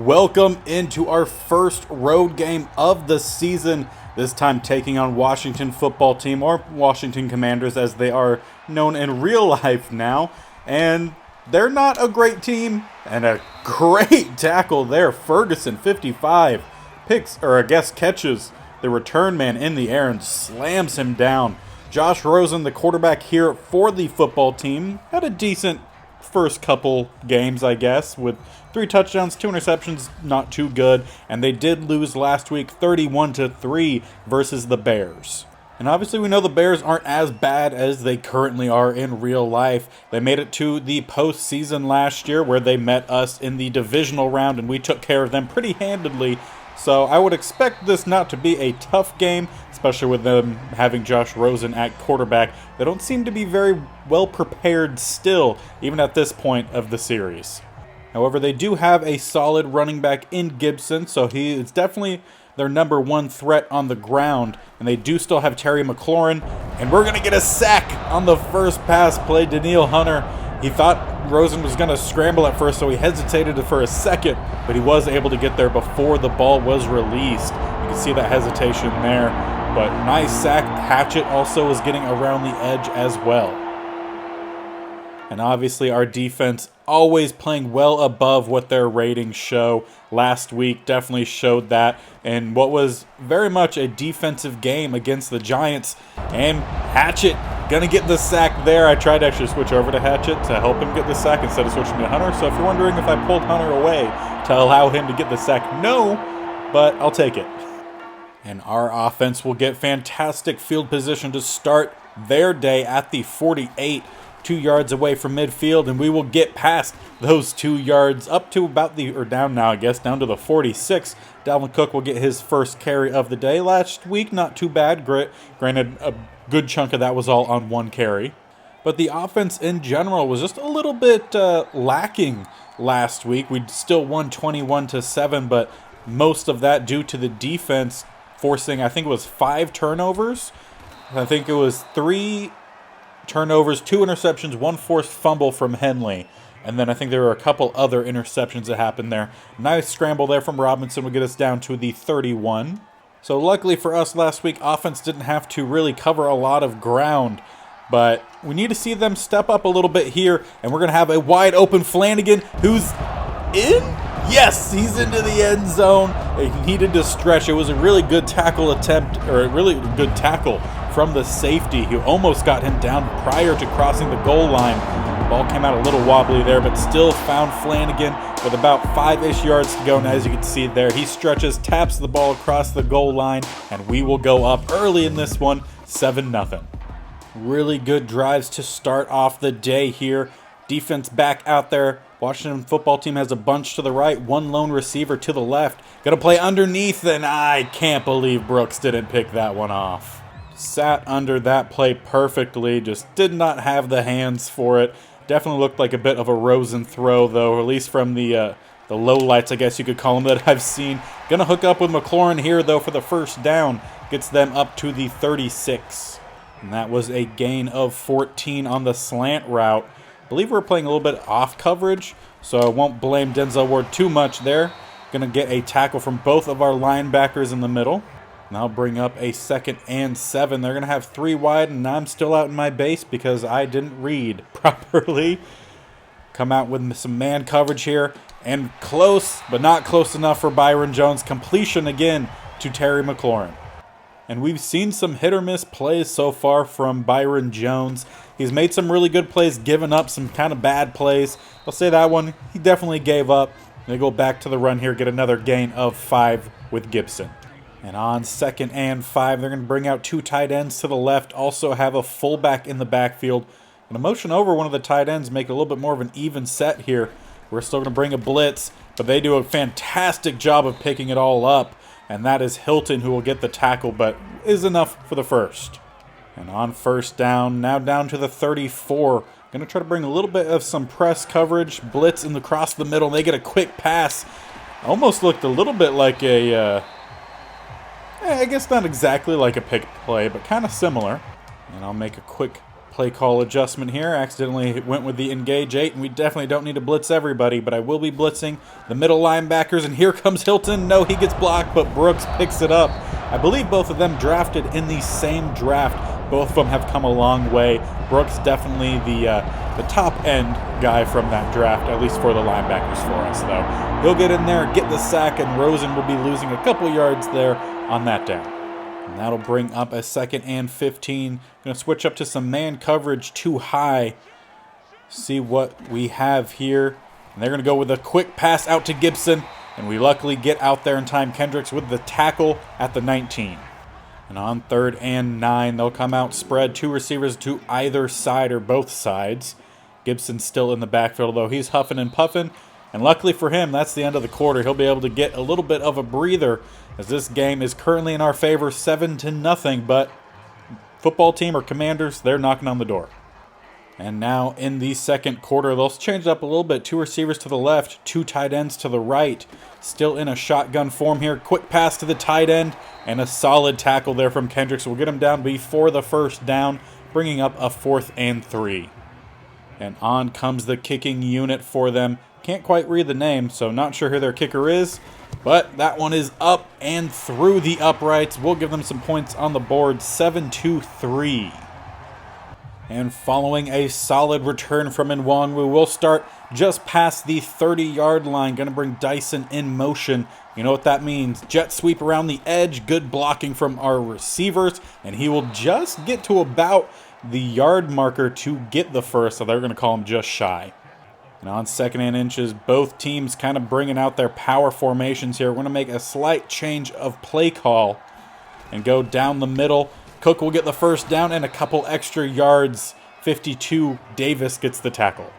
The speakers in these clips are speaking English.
Welcome into our first road game of the season, this time taking on Washington football team, or Washington Commanders as they are known in real life now. And they're not a great team, and a great tackle there. Ferguson, 55, catches the return man in the air and slams him down. Josh Rosen, the quarterback here for the football team, had a decent first couple games, I guess, with 3 touchdowns, 2 interceptions, not too good, and they did lose last week 31-3 versus the Bears. And obviously we know the Bears aren't as bad as they currently are in real life. They made it to the postseason last year where they met us in the divisional round and we took care of them pretty handedly. So I would expect this not to be a tough game, especially with them having Josh Rosen at quarterback. They don't seem to be very well prepared still, even at this point of the series. However, they do have a solid running back in Gibson, so he is definitely their number one threat on the ground. And they do still have Terry McLaurin, and we're going to get a sack on the first pass play. Danielle Hunter, he thought Rosen was going to scramble at first, so he hesitated for a second, but he was able to get there before the ball was released. You can see that hesitation there, but nice sack. Hatchett also was getting around the edge as well. And obviously our defense always playing well above what their ratings show. Last week definitely showed that, and what was very much a defensive game against the Giants. And Hatchett gonna get the sack there. I tried to actually switch over to Hatchett to help him get the sack instead of switching to Hunter. So if you're wondering if I pulled Hunter away to allow him to get the sack, no, but I'll take it. And our offense will get fantastic field position to start their day at the 48, 2 yards away from midfield, and we will get past those 2 yards up to about down to the 46. Dalvin Cook will get his first carry of the day. Last week, not too bad. Granted, a good chunk of that was all on 1 carry. But the offense in general was just a little bit lacking last week. We still won 21-7, but most of that due to the defense forcing, I think it was 5 turnovers. I think it was 3 turnovers, 2 interceptions, 1 forced fumble from Henley. And then I think there were a couple other interceptions that happened there. Nice scramble there from Robinson will get us down to the 31. So luckily for us last week, offense didn't have to really cover a lot of ground. But we need to see them step up a little bit here. And we're going to have a wide open Flanagan who's in. Yes, he's into the end zone. He needed to stretch. It was a really good tackle attempt, or a really good tackle from the safety who almost got him down prior to crossing the goal line. The ball came out a little wobbly there, but still found Flanagan with about 5-ish yards to go. And as you can see there, he stretches, taps the ball across the goal line, and we will go up early in this one, 7-0. Really good drives to start off the day here. Defense back out there. Washington football team has a bunch to the right, 1 lone receiver to the left. Gonna play underneath, and I can't believe Brooks didn't pick that one off. Sat under that play perfectly, just did not have the hands for it. Definitely looked like a bit of a Rosen throw, though, at least from the low lights, I guess you could call them, that I've seen. Gonna hook up with McLaurin here, though, for the first down. Gets them up to the 36. And that was a gain of 14 on the slant route. I believe we're playing a little bit off coverage, so I won't blame Denzel Ward too much there. Gonna get a tackle from both of our linebackers in the middle. Now bring up a 2nd and 7. They're gonna have 3 wide, and I'm still out in my base because I didn't read properly. Come out with some man coverage here, and close, but not close enough for Byron Jones. Completion again to Terry McLaurin. And we've seen some hit or miss plays so far from Byron Jones. He's made some really good plays, given up some kind of bad plays. I'll say that one, he definitely gave up. They go back to the run here, get another gain of 5 with Gibson. And on 2nd and 5, they're going to bring out 2 tight ends to the left, also have a fullback in the backfield. And a motion over one of the tight ends, make it a little bit more of an even set here. We're still going to bring a blitz, but they do a fantastic job of picking it all up. And that is Hilton who will get the tackle, but is enough for the first. And on first down, now down to the 34. Going to try to bring a little bit of some press coverage. Blitz across the middle. They get a quick pass. Almost looked a little bit like a, I guess not exactly like a pick play, but kind of similar. And I'll make a quick play call adjustment here. Accidentally went with the engage 8, and we definitely don't need to blitz everybody, but I will be blitzing the middle linebackers, and here comes Hilton. No, he gets blocked, but Brooks picks it up. I believe both of them drafted in the same draft. Both of them have come a long way. Brooks definitely the top end guy from that draft, at least for the linebackers for us, though. He'll get in there, get the sack, and Rosen will be losing a couple yards there on that down. And that'll bring up a 2nd and 15. Going to switch up to some man coverage too high. See what we have here. And they're going to go with a quick pass out to Gibson. And we luckily get out there in time. Kendricks with the tackle at the 19. And on 3rd and 9, they'll come out spread. 2 receivers to either side or both sides. Gibson's still in the backfield, though he's huffing and puffing. And luckily for him, that's the end of the quarter. He'll be able to get a little bit of a breather as this game is currently in our favor, 7-0. But football team or Commanders, they're knocking on the door. And now in the second quarter, they'll change it up a little bit. 2 receivers to the left, 2 tight ends to the right. Still in a shotgun form here. Quick pass to the tight end and a solid tackle there from Kendricks. We'll get him down before the first down, bringing up a 4th and 3. And on comes the kicking unit for them. Can't quite read the name, so not sure who their kicker is. But that one is up and through the uprights. We'll give them some points on the board, 7-3. And following a solid return from Nwangwu, we'll start just past the 30-yard line. Going to bring Dyson in motion. You know what that means. Jet sweep around the edge. Good blocking from our receivers. And he will just get to about the yard marker to get the first. So they're going to call him just shy. And on 2nd and inches, both teams kind of bringing out their power formations here. We're going to make a slight change of play call and go down the middle. Cook will get the first down and a couple extra yards. 52, Davis gets the tackle.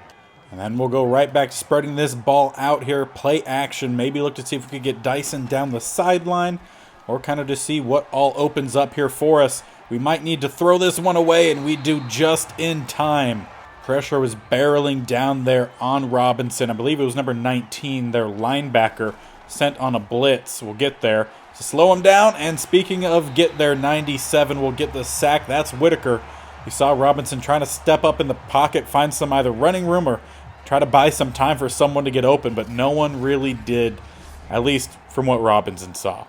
And then we'll go right back to spreading this ball out here. Play action. Maybe look to see if we could get Dyson down the sideline or kind of to see what all opens up here for us. We might need to throw this one away, and we do just in time. Pressure was barreling down there on Robinson. I believe it was number 19, their linebacker, sent on a blitz. We'll get there to slow him down. And speaking of get there, 97 will get the sack. That's Whitaker. We saw Robinson trying to step up in the pocket, find some either running room or try to buy some time for someone to get open, but no one really did, at least from what Robinson saw.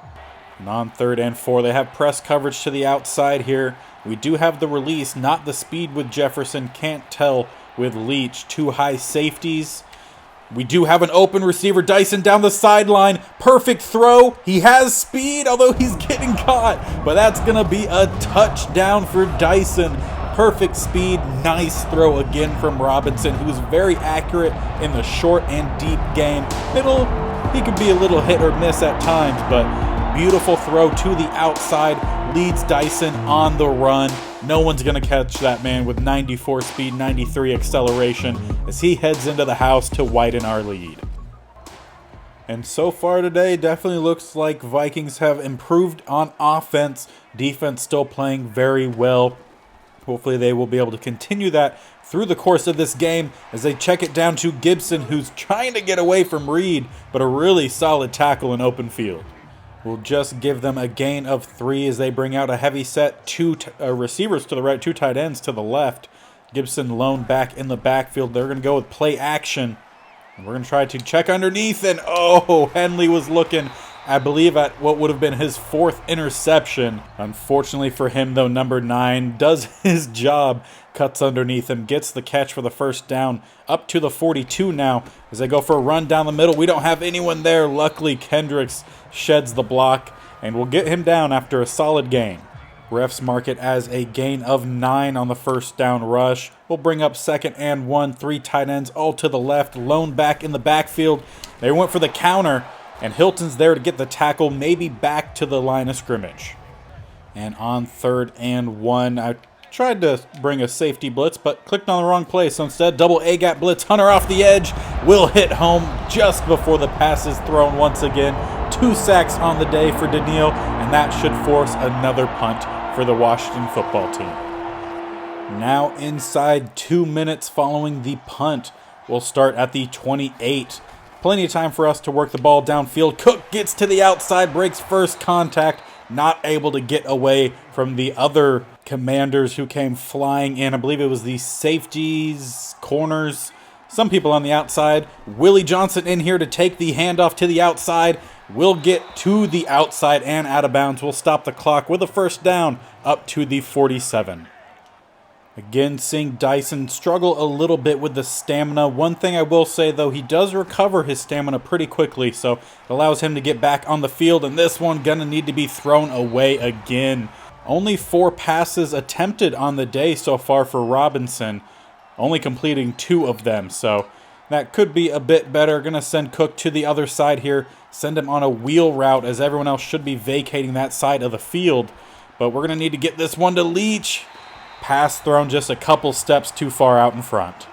And on 3rd and 4, they have press coverage to the outside here. We do have the release, not the speed with Jefferson. Can't tell with Leach. 2 high safeties. We do have an open receiver. Dyson down the sideline. Perfect throw. He has speed, although he's getting caught. But that's going to be a touchdown for Dyson. Perfect speed. Nice throw again from Robinson, who's very accurate in the short and deep game. Middle, he could be a little hit or miss at times, but beautiful throw to the outside. Leads Dyson on the run. No one's going to catch that man with 94 speed, 93 acceleration as he heads into the house to widen our lead. And so far today, definitely looks like Vikings have improved on offense. Defense still playing very well. Hopefully they will be able to continue that through the course of this game as they check it down to Gibson, who's trying to get away from Reed, but a really solid tackle in open field. We'll just give them a gain of 3 as they bring out a heavy set. 2 receivers to the right, 2 tight ends to the left. Gibson lone back in the backfield. They're going to go with play action. And we're going to try to check underneath, and oh, Henley was looking, I believe, at what would have been his 4th interception. Unfortunately for him, though, number 9 does his job, cuts underneath him, gets the catch for the first down, up to the 42 now as they go for a run down the middle. We don't have anyone there. Luckily, Kendricks sheds the block, and we'll get him down after a solid gain. Refs mark it as a gain of 9 on the first down rush. We'll bring up 2nd and 1, 3 tight ends all to the left, lone back in the backfield. They went for the counter, and Hilton's there to get the tackle, maybe back to the line of scrimmage. And on 3rd and 1, I tried to bring a safety blitz, but clicked on the wrong play. So instead, double A-gap blitz, Hunter off the edge, will hit home just before the pass is thrown once again. 2 sacks on the day for Daniil, and that should force another punt for the Washington football team. Now inside 2 minutes following the punt, we'll start at the 28. Plenty of time for us to work the ball downfield. Cook gets to the outside, breaks first contact, not able to get away from the other Commanders who came flying in. I believe it was the safeties, corners, some people on the outside. Willie Johnson in here to take the handoff to the outside. We'll get to the outside and out of bounds. We'll stop the clock with a first down up to the 47. Again, seeing Dyson struggle a little bit with the stamina. One thing I will say, though, he does recover his stamina pretty quickly, so it allows him to get back on the field, and this one gonna need to be thrown away again. Only 4 passes attempted on the day so far for Robinson, only completing 2 of them, so that could be a bit better. Gonna send Cook to the other side here, send him on a wheel route as everyone else should be vacating that side of the field, but we're gonna need to get this one to Leach. Pass thrown just a couple steps too far out in front.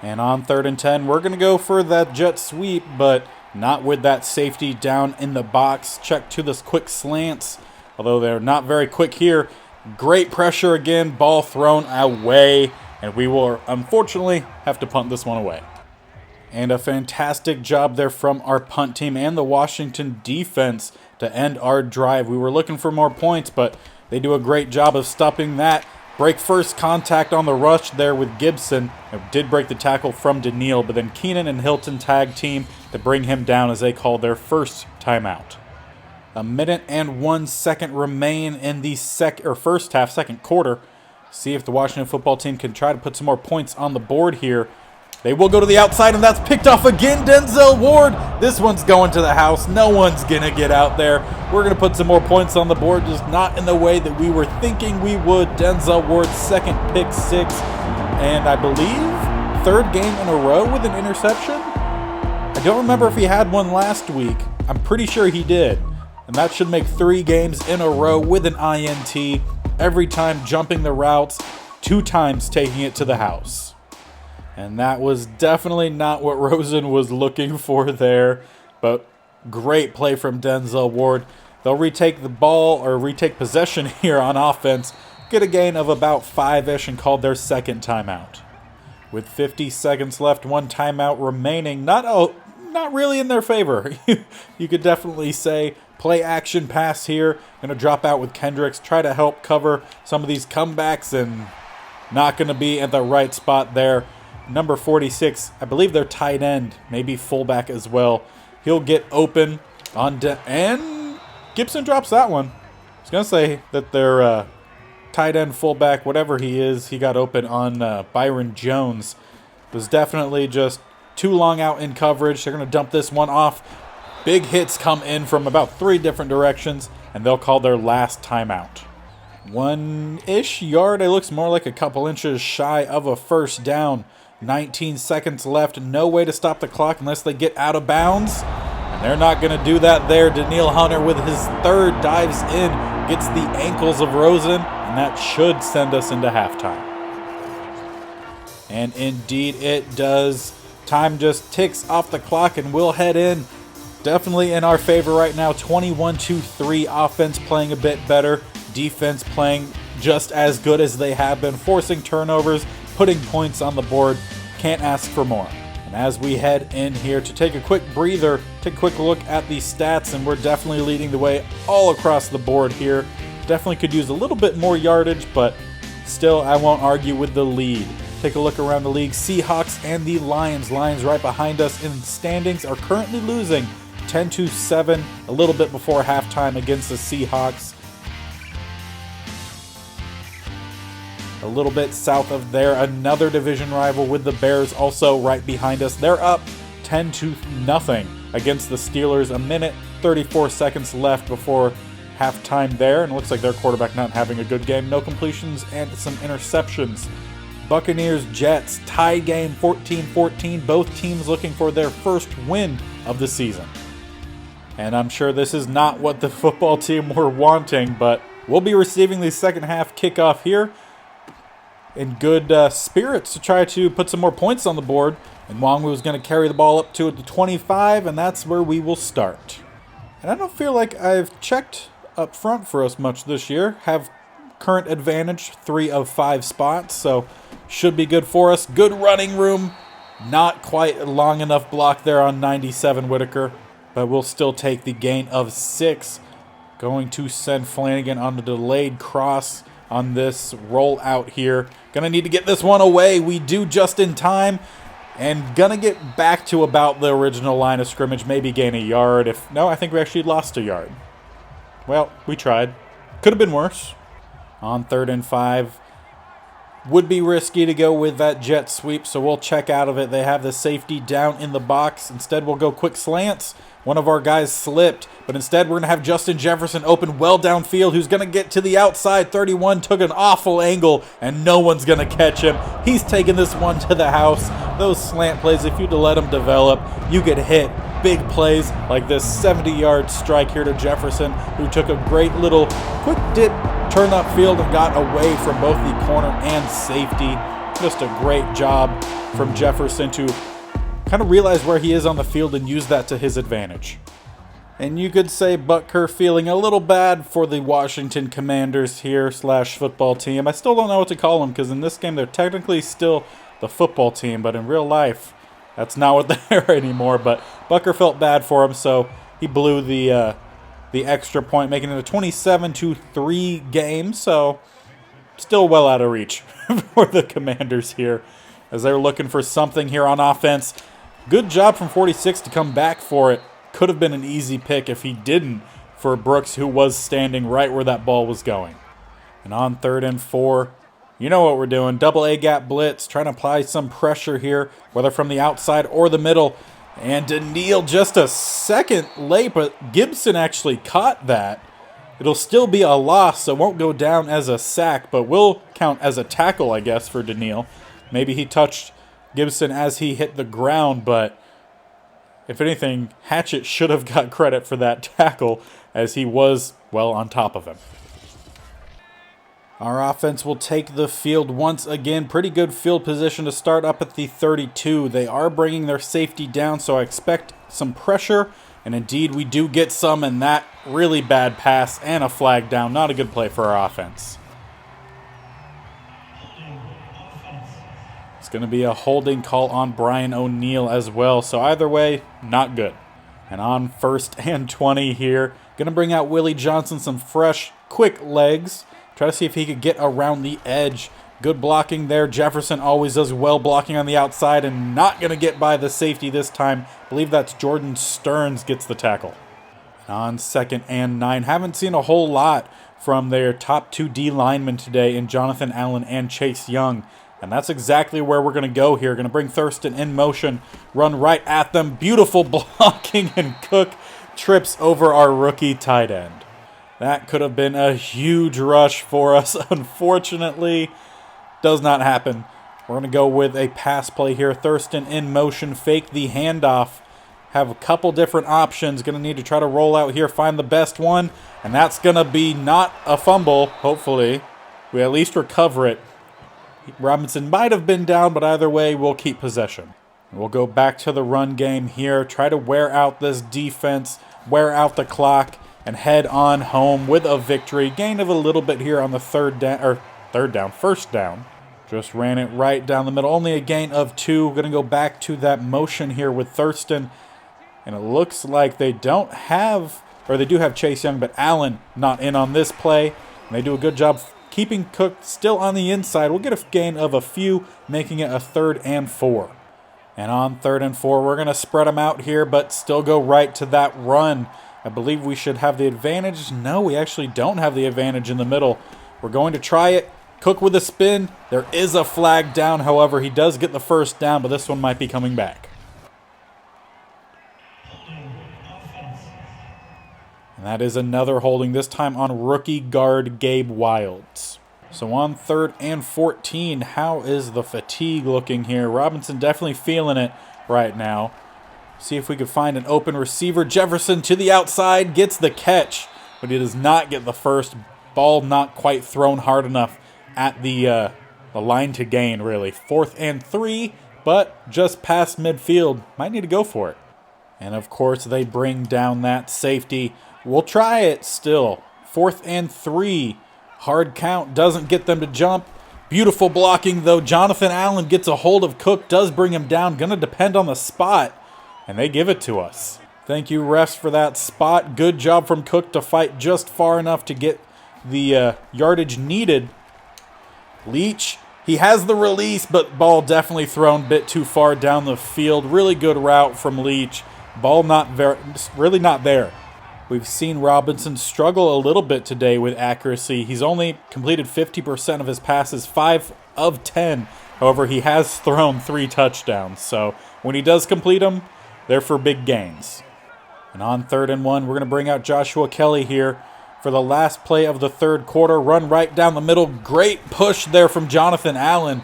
And on 3rd and 10, we're going to go for that jet sweep, but not with that safety down in the box. Check to this quick slants, although they're not very quick here. Great pressure again, ball thrown away, and we will unfortunately have to punt this one away. And a fantastic job there from our punt team and the Washington defense to end our drive. We were looking for more points, but they do a great job of stopping that. Break first contact on the rush there with Gibson. It did break the tackle from Daniil, but then Keenan and Hilton tag team to bring him down as they call their first timeout. 1 minute and 1 second remain in the first half, second quarter. See if the Washington football team can try to put some more points on the board here. They will go to the outside, and that's picked off again. Denzel Ward. This one's going to the house. No one's going to get out there. We're going to put some more points on the board, just not in the way that we were thinking we would. Denzel Ward's second pick 6, and I believe 3rd game in a row with an interception. I don't remember if he had one last week. I'm pretty sure he did. And that should make 3 games in a row with an INT. Every time jumping the routes, 2 times taking it to the house. And that was definitely not what Rosen was looking for there. But great play from Denzel Ward. They'll retake the ball, or retake possession here on offense. Get a gain of about 5-ish and called their second timeout. With 50 seconds left, 1 timeout remaining. Not really in their favor. You could definitely say play action pass here. Going to drop out with Kendricks. Try to help cover some of these comebacks, and not going to be at the right spot there. Number 46, I believe their tight end, maybe fullback as well. He'll get open on and Gibson drops that one. I was going to say that their tight end, fullback, whatever he is, he got open on Byron Jones. It was definitely just too long out in coverage. They're going to dump this one off. Big hits come in from about 3 different directions, and they'll call their last timeout. 1-ish yard. It looks more like a couple inches shy of a first down. 19 seconds left. No way to stop the clock unless they get out of bounds. And they're not going to do that there. Daniil Hunter with his 3rd dives in. Gets the ankles of Rosen. And that should send us into halftime. And indeed it does. Time just ticks off the clock and we'll head in. Definitely in our favor right now. 21-3. Offense playing a bit better. Defense playing just as good as they have been. Forcing turnovers. Putting points on the board. Can't ask for more. And as we head in here to take a quick breather, take a quick look at the stats, and we're definitely leading the way all across the board here. Definitely could use a little bit more yardage, but still I won't argue with the lead. Take a look around the league. Seahawks and the Lions. Lions right behind us in standings are currently losing 10-7, a little bit before halftime against the Seahawks. A little bit south of there, another division rival with the Bears also right behind us. They're up 10-0 against the Steelers. 1 minute, 34 seconds left before halftime there. And it looks like their quarterback not having a good game. No completions and some interceptions. Buccaneers, Jets, tie game 14-14. Both teams looking for their first win of the season. And I'm sure this is not what the football team were wanting, but we'll be receiving the second half kickoff here in good spirits to try to put some more points on the board. And Nwangwu is going to carry the ball up to the 25, and that's where we will start. And I don't feel like I've checked up front for us much this year. Have current advantage, 3 of 5 spots, so should be good for us. Good running room. Not quite long enough block there on 97 Whitaker, but we'll still take the gain of 6. Going to send Flanagan on the delayed cross. on this roll out here. Gonna need to get this one away. We do just in time. And gonna get back to about the original line of scrimmage, maybe gain a yard. No, I think we actually lost a yard. Well, we tried. Could have been worse. On 3rd and 5. Would be risky to go with that jet sweep, so we'll check out of it. They have the safety down in the box. Instead, we'll go quick slants. One of our guys slipped, but instead we're going to have Justin Jefferson open well downfield, who's going to get to the outside. 31 took an awful angle, and no one's going to catch him. He's taking this one to the house. Those slant plays, if you'd let them develop, you get hit. Big plays like this 70-yard strike here to Jefferson, who took a great little quick dip, turn upfield, and got away from both the corner and safety. Just a great job from Jefferson to kind of realize where he is on the field and use that to his advantage. And you could say Butker feeling a little bad for the Washington Commanders here / football team. I still don't know what to call them because in this game they're technically still the football team, but in real life that's not what they are anymore. But Butker felt bad for him, so he blew the extra point, making it a 27-3 game. So still well out of reach for the Commanders here as they're looking for something here on offense. Good job from 46 to come back for it. Could have been an easy pick if he didn't for Brooks, who was standing right where that ball was going. And on 3rd and 4, you know what we're doing. Double A-gap blitz, trying to apply some pressure here, whether from the outside or the middle. And Daniil just a second late, but Gibson actually caught that. It'll still be a loss, so it won't go down as a sack, but will count as a tackle, I guess, for Daniil. Maybe he touched Gibson as he hit the ground, but if anything, Hatchett should have got credit for that tackle as he was, well, on top of him. Our offense will take the field once again. Pretty good field position to start up at the 32. They are bringing their safety down, so I expect some pressure. And indeed, we do get some, and that really bad pass and a flag down. Not a good play for our offense. It's going to be a holding call on Brian O'Neill as well. So either way, not good. And on 1st and 20 here, going to bring out Willie Johnson, some fresh, quick legs. Try to see if he could get around the edge. Good blocking there. Jefferson always does well blocking on the outside and not going to get by the safety this time. I believe that's Jordan Stearns gets the tackle. On 2nd and 9, haven't seen a whole lot from their top 2 D linemen today in Jonathan Allen and Chase Young. And that's exactly where we're going to go here. Going to bring Thurston in motion, run right at them. Beautiful blocking, and Cook trips over our rookie tight end. That could have been a huge rush for us. Unfortunately, does not happen. We're going to go with a pass play here. Thurston in motion, fake the handoff. Have a couple different options. Going to need to try to roll out here, find the best one. And that's going to be not a fumble, hopefully. We at least recover it. Robinson might have been down, but either way, we'll keep possession. We'll go back to the run game here. Try to wear out this defense, wear out the clock, and head on home with a victory. Gain of a little bit here on the first down. Just ran it right down the middle. Only a gain of 2. We're going to go back to that motion here with Thurston. And it looks like they do have Chase Young, but Allen not in on this play. And they do a good job keeping Cook still on the inside. We'll get a gain of a few, making it a 3rd and 4. And on 3rd and 4, we're going to spread them out here, but still go right to that run. I believe we should have the advantage. No, we actually don't have the advantage in the middle. We're going to try it. Cook with a spin. There is a flag down, however. He does get the first down, but this one might be coming back. And that is another holding, this time on rookie guard Gabe Wilds. So on 3rd and 14, how is the fatigue looking here? Robinson definitely feeling it right now. See if we can find an open receiver. Jefferson to the outside, gets the catch, but he does not get the first. Ball not quite thrown hard enough at the line to gain, really. 4th and 3, but just past midfield. Might need to go for it. And, of course, they bring down that safety. We'll try it still. 4th and 3. Hard count. Doesn't get them to jump. Beautiful blocking, though. Jonathan Allen gets a hold of Cook. Does bring him down. Going to depend on the spot. And they give it to us. Thank you, refs, for that spot. Good job from Cook to fight just far enough to get the yardage needed Leach, he has the release, but ball definitely thrown a bit too far down the field. Really good route from Leach. Ball really not there. We've seen Robinson struggle a little bit today with accuracy. He's only completed 50% of his passes, 5 of 10. However, he has thrown 3 touchdowns. So when he does complete them, they're for big gains. And on 3rd and 1, we're going to bring out Joshua Kelly here for the last play of the 3rd quarter. Run right down the middle. Great push there from Jonathan Allen.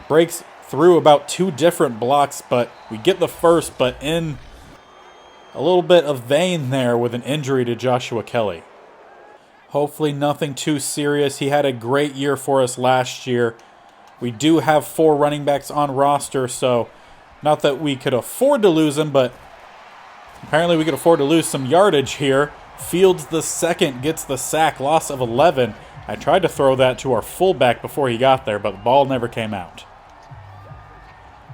Breaks through about 2 different blocks, but we get the first, but in a little bit of vain there with an injury to Joshua Kelly. Hopefully nothing too serious. He had a great year for us last year. We do have 4 running backs on roster, so not that we could afford to lose him, but apparently we could afford to lose some yardage here. Fields the second gets the sack, loss of 11. I tried to throw that to our fullback before he got there, but the ball never came out.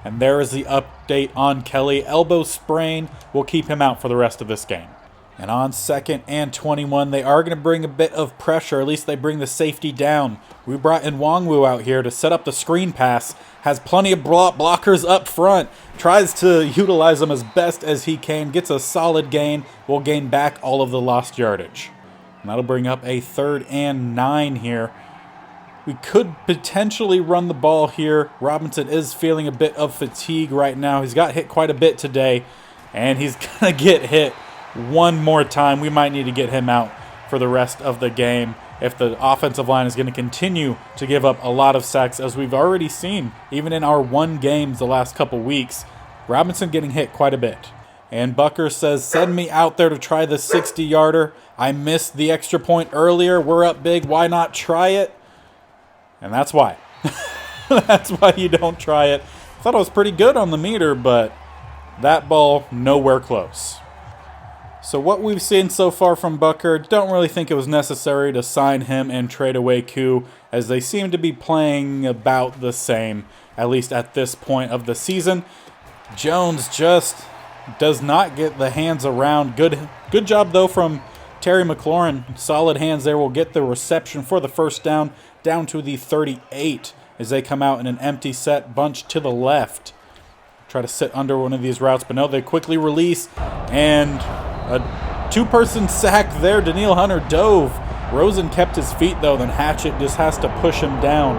And there is the update on Kelly. Elbow sprain will keep him out for the rest of this game. And on 2nd and 21, they are going to bring a bit of pressure. At least they bring the safety down. We brought in Nwangwu out here to set up the screen pass. Has plenty of blockers up front. Tries to utilize them as best as he can. Gets a solid gain. Will gain back all of the lost yardage. And that'll bring up a 3rd and 9 here. We could potentially run the ball here. Robinson is feeling a bit of fatigue right now. He's got hit quite a bit today, and he's going to get hit one more time. We might need to get him out for the rest of the game if the offensive line is going to continue to give up a lot of sacks, as we've already seen, even in our 1 games the last couple weeks. Robinson getting hit quite a bit. And Bucker says, send me out there to try the 60-yarder. I missed the extra point earlier. We're up big. Why not try it? And that's why. That's why you don't try it. Thought it was pretty good on the meter, but that ball nowhere close. So what we've seen so far from Bucker, don't really think it was necessary to sign him and trade away Koo, as they seem to be playing about the same, at least at this point of the season. Jones just does not get the hands around. Good job, though, from Terry McLaurin. Solid hands there. Will get the reception for the first down to the 38 as they come out in an empty set bunch to the left. Try to sit under one of these routes, but no, they quickly release. And a 2-person sack there. Daniil Hunter dove. Rosen kept his feet, though. Then Hatchett just has to push him down.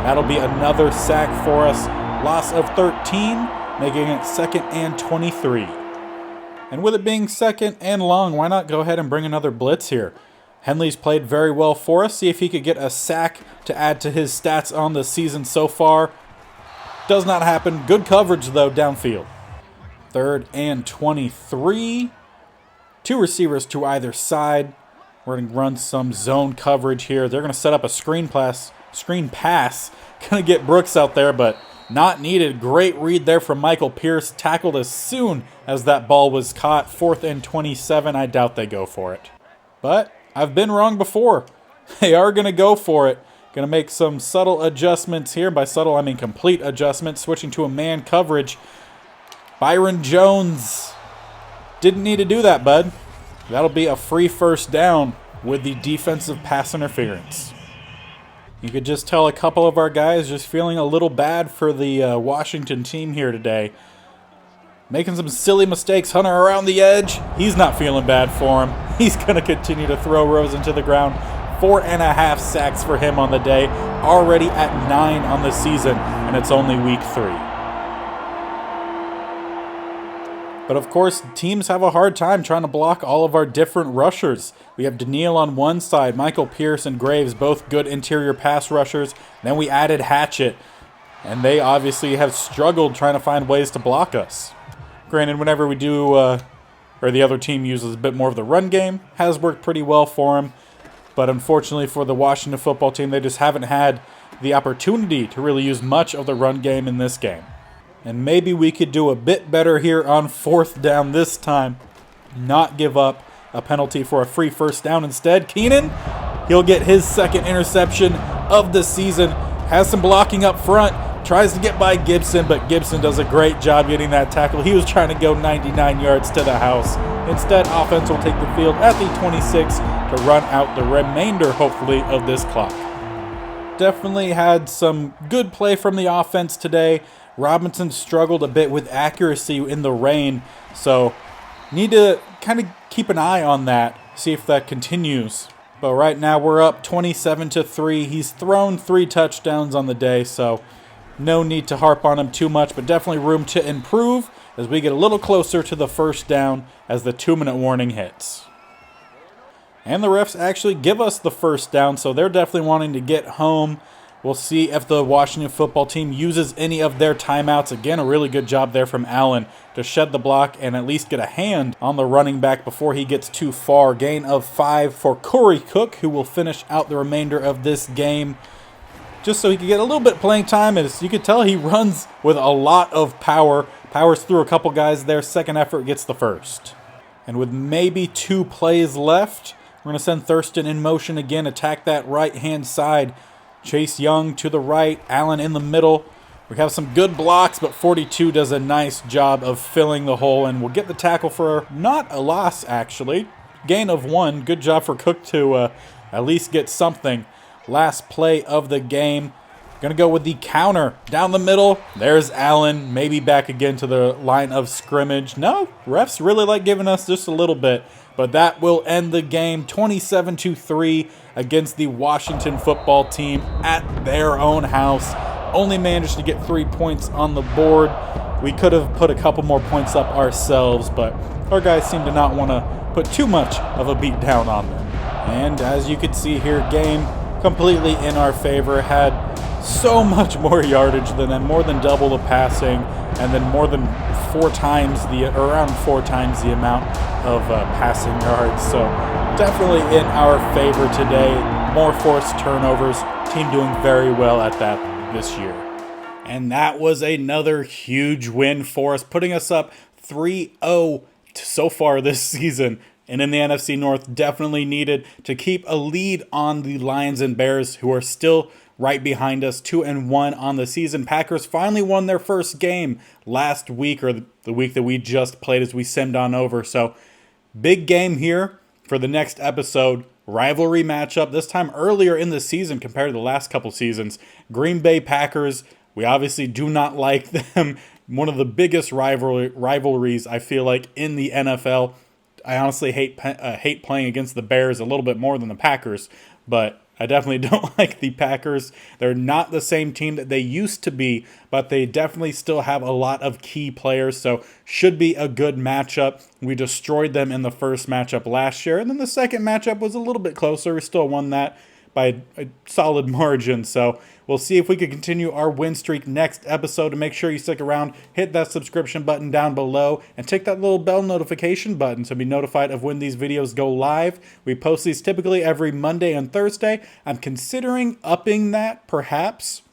That'll be another sack for us. Loss of 13, making it 2nd and 23. And with it being 2nd and long, why not go ahead and bring another blitz here? Henley's played very well for us. See if he could get a sack to add to his stats on the season so far. Does not happen. Good coverage, though, downfield. 3rd and 23. 2 receivers to either side. We're going to run some zone coverage here. They're going to set up a screen pass. Going to get Brooks out there, but not needed. Great read there from Michael Pierce. Tackled as soon as that ball was caught. 4th and 27. I doubt they go for it. But I've been wrong before. They are going to go for it. Going to make some subtle adjustments here. By subtle, I mean complete adjustments. Switching to a man coverage. Byron Jones didn't need to do that, bud. That'll be a free first down with the defensive pass interference. You could just tell a couple of our guys just feeling a little bad for the Washington team here today. Making some silly mistakes. Hunter around the edge. He's not feeling bad for him. He's going to continue to throw Rosen to the ground. 4.5 sacks for him on the day. Already at 9 on the season, and it's only week 3. But of course, teams have a hard time trying to block all of our different rushers. We have Daniil on one side, Michael Pierce and Graves, both good interior pass rushers. Then we added Hatchett, and they obviously have struggled trying to find ways to block us. Granted, whenever we do, or the other team uses a bit more of the run game, has worked pretty well for them. But unfortunately for the Washington football team, they just haven't had the opportunity to really use much of the run game in this game. And maybe we could do a bit better here on 4th down this time. Not give up a penalty for a free first down instead. Keenan, he'll get his 2nd interception of the season. Has some blocking up front. Tries to get by Gibson, but Gibson does a great job getting that tackle. He was trying to go 99 yards to the house. Instead, offense will take the field at the 26 to run out the remainder, hopefully, of this clock. Definitely had some good play from the offense today. Robinson struggled a bit with accuracy in the rain, so need to kind of keep an eye on that, see if that continues. But right now we're up 27-3. He's thrown 3 touchdowns on the day, so no need to harp on him too much, but definitely room to improve as we get a little closer to the first down as the 2-minute warning hits. And the refs actually give us the first down, so they're definitely wanting to get home. We'll see if the Washington football team uses any of their timeouts. Again, a really good job there from Allen to shed the block and at least get a hand on the running back before he gets too far. Gain of 5 for Corey Cook, who will finish out the remainder of this game, just so he can get a little bit of playing time. As you can tell, he runs with a lot of power. Powers through a couple guys there. Second effort gets the first. And with maybe 2 plays left, we're going to send Thurston in motion again, attack that right-hand side. Chase Young to the right, Allen in the middle. We have some good blocks, but 42 does a nice job of filling the hole, and we'll get the tackle for not a loss, actually. Gain of 1. Good job for Cook to at least get something. Last play of the game. Going to go with the counter down the middle. There's Allen, maybe back again to the line of scrimmage. No, refs really like giving us just a little bit. But that will end the game 27-3 against the Washington football team at their own house. Only managed to get 3 points on the board. We could have put a couple more points up ourselves, but our guys seem to not want to put too much of a beat down on them. And as you can see here, game completely in our favor. Had so much more yardage than them, more than double the passing, and then more than around 4 times the amount of passing yards. So definitely in our favor today. More forced turnovers. Team doing very well at that this year. And that was another huge win for us, putting us up 3-0 so far this season. And in the NFC North, definitely needed to keep a lead on the Lions and Bears, who are still right behind us, 2-1 on the season. Packers finally won their first game last week, or the week that we just played as we simmed on over. So big game here for the next episode. Rivalry matchup, this time earlier in the season compared to the last couple seasons. Green Bay Packers, we obviously do not like them. One of the biggest rivalries, I feel like, in the NFL. I honestly hate playing against the Bears a little bit more than the Packers, but I definitely don't like the Packers. They're not the same team that they used to be, but they definitely still have a lot of key players, so should be a good matchup. We destroyed them in the first matchup last year, and then the second matchup was a little bit closer. We still won that by a solid margin, so we'll see if we can continue our win streak next episode. To make sure you stick around, hit that subscription button down below and tick that little bell notification button to be notified of when these videos go live. We post these typically every Monday and Thursday. I'm considering upping that, perhaps.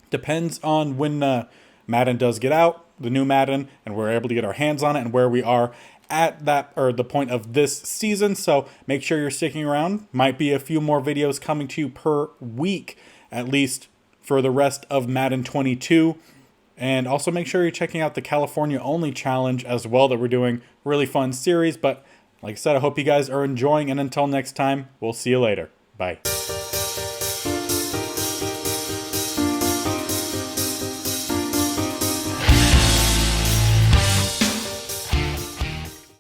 Depends on when Madden does get out, the new Madden, and we're able to get our hands on it and where we are at that, or the point of this season. So make sure you're sticking around. Might be a few more videos coming to you per week, at least for the rest of Madden 22. And also make sure you're checking out the California Only Challenge as well, that we're doing. Really fun series. But like I said, I hope you guys are enjoying, and until next time, we'll see you later. Bye.